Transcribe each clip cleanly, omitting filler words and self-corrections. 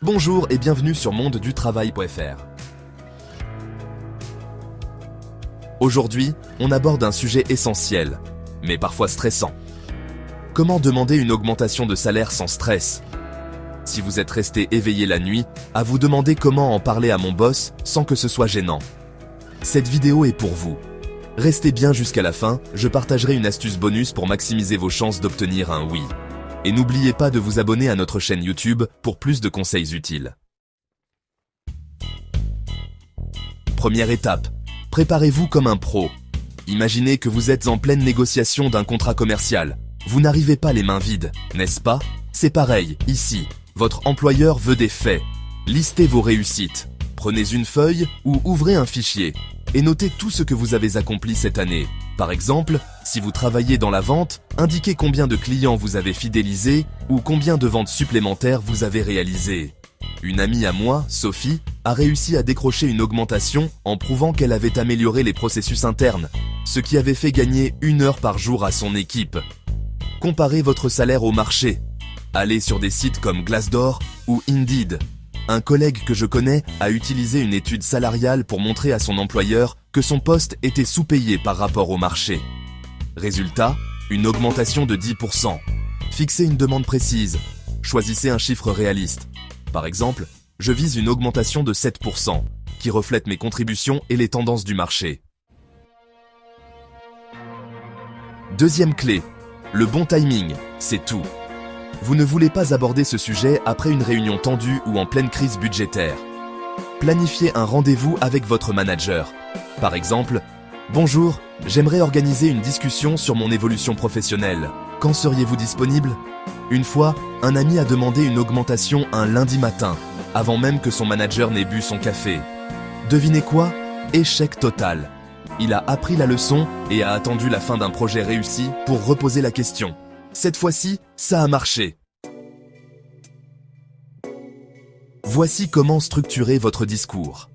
Bonjour et bienvenue sur mondedutravail.fr. Aujourd'hui, on aborde un sujet essentiel, mais parfois stressant. Comment demander une augmentation de salaire sans stress? Si vous êtes resté éveillé la nuit, à vous demander comment en parler à mon boss sans que ce soit gênant. Cette vidéo est pour vous. Restez bien jusqu'à la fin, je partagerai une astuce bonus pour maximiser vos chances d'obtenir un oui. Et n'oubliez pas de vous abonner à notre chaîne YouTube pour plus de conseils utiles. Première étape, préparez-vous comme un pro. Imaginez que vous êtes en pleine négociation d'un contrat commercial. Vous n'arrivez pas les mains vides, n'est-ce pas? C'est pareil, ici. Votre employeur veut des faits. Listez vos réussites. Prenez une feuille ou ouvrez un fichier et notez tout ce que vous avez accompli cette année. Par exemple, si vous travaillez dans la vente, indiquez combien de clients vous avez fidélisés ou combien de ventes supplémentaires vous avez réalisées. Une amie à moi, Sophie, a réussi à décrocher une augmentation en prouvant qu'elle avait amélioré les processus internes, ce qui avait fait gagner 1 heure par jour à son équipe. Comparez votre salaire au marché. Allez sur des sites comme Glassdoor ou Indeed. Un collègue que je connais a utilisé une étude salariale pour montrer à son employeur que son poste était sous-payé par rapport au marché. Résultat, une augmentation de 10%. Fixez une demande précise. Choisissez un chiffre réaliste. Par exemple, je vise une augmentation de 7%, qui reflète mes contributions et les tendances du marché. Deuxième clé, le bon timing, c'est tout. Vous ne voulez pas aborder ce sujet après une réunion tendue ou en pleine crise budgétaire. Planifiez un rendez-vous avec votre manager. Par exemple, « Bonjour, j'aimerais organiser une discussion sur mon évolution professionnelle. Quand seriez-vous disponible ?» Une fois, un ami a demandé une augmentation un lundi matin, avant même que son manager n'ait bu son café. Devinez quoi? Échec total. Il a appris la leçon et a attendu la fin d'un projet réussi pour reposer la question. Cette fois-ci, ça a marché. Voici comment structurer votre discours.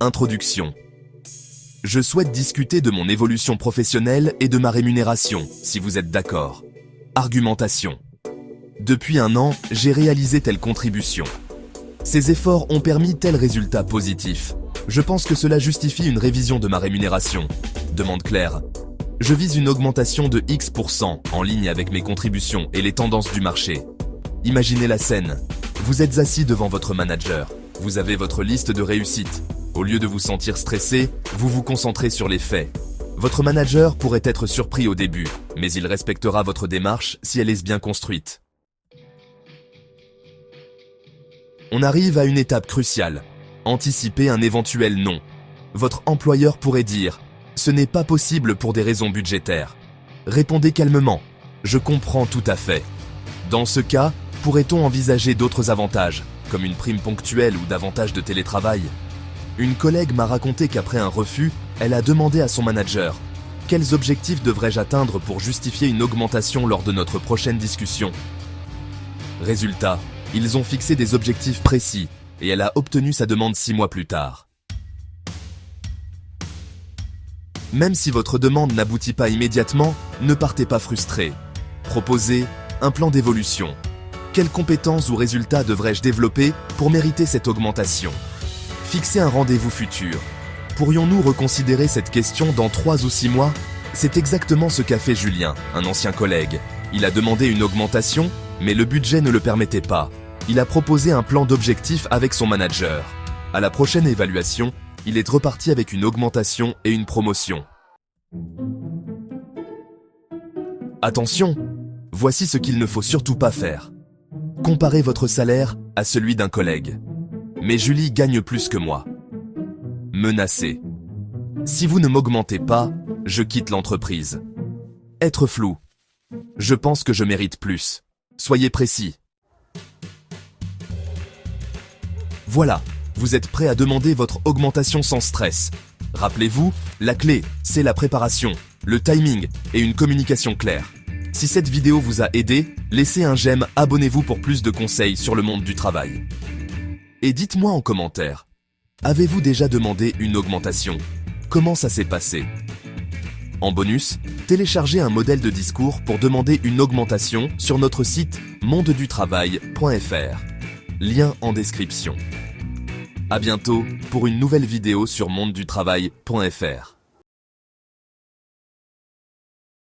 Introduction. Je souhaite discuter de mon évolution professionnelle et de ma rémunération, si vous êtes d'accord. Argumentation. Depuis 1 an, j'ai réalisé telle contribution. Ces efforts ont permis tel résultat positif. Je pense que cela justifie une révision de ma rémunération. Demande claire. Je vise une augmentation de X% en ligne avec mes contributions et les tendances du marché. Imaginez la scène. Vous êtes assis devant votre manager. Vous avez votre liste de réussites. Au lieu de vous sentir stressé, vous vous concentrez sur les faits. Votre manager pourrait être surpris au début, mais il respectera votre démarche si elle est bien construite. On arrive à une étape cruciale. Anticiper un éventuel non. Votre employeur pourrait dire « Ce n'est pas possible pour des raisons budgétaires ». Répondez calmement « Je comprends tout à fait ». Dans ce cas, pourrait-on envisager d'autres avantages, comme une prime ponctuelle ou davantage de télétravail? Une collègue m'a raconté qu'après un refus, elle a demandé à son manager « Quels objectifs devrais-je atteindre pour justifier une augmentation lors de notre prochaine discussion ?» Résultat, ils ont fixé des objectifs précis et elle a obtenu sa demande 6 mois plus tard. Même si votre demande n'aboutit pas immédiatement, ne partez pas frustré. Proposez un plan d'évolution. Quelles compétences ou résultats devrais-je développer pour mériter cette augmentation? Fixez un rendez-vous futur. Pourrions-nous reconsidérer cette question dans 3 ou 6 mois? C'est exactement ce qu'a fait Julien, un ancien collègue. Il a demandé une augmentation, mais le budget ne le permettait pas. Il a proposé un plan d'objectifs avec son manager. À la prochaine évaluation, il est reparti avec une augmentation et une promotion. Attention, voici ce qu'il ne faut surtout pas faire. Comparez votre salaire à celui d'un collègue. Mais Julie gagne plus que moi. Menacer. Si vous ne m'augmentez pas, je quitte l'entreprise. Être flou. Je pense que je mérite plus. Soyez précis. Voilà, vous êtes prêt à demander votre augmentation sans stress. Rappelez-vous, la clé, c'est la préparation, le timing et une communication claire. Si cette vidéo vous a aidé, laissez un j'aime, abonnez-vous pour plus de conseils sur le monde du travail. Et dites-moi en commentaire, avez-vous déjà demandé une augmentation? Comment ça s'est passé? En bonus, téléchargez un modèle de discours pour demander une augmentation sur notre site mondedutravail.fr. lien en description. À bientôt pour une nouvelle vidéo sur mondedutravail.fr.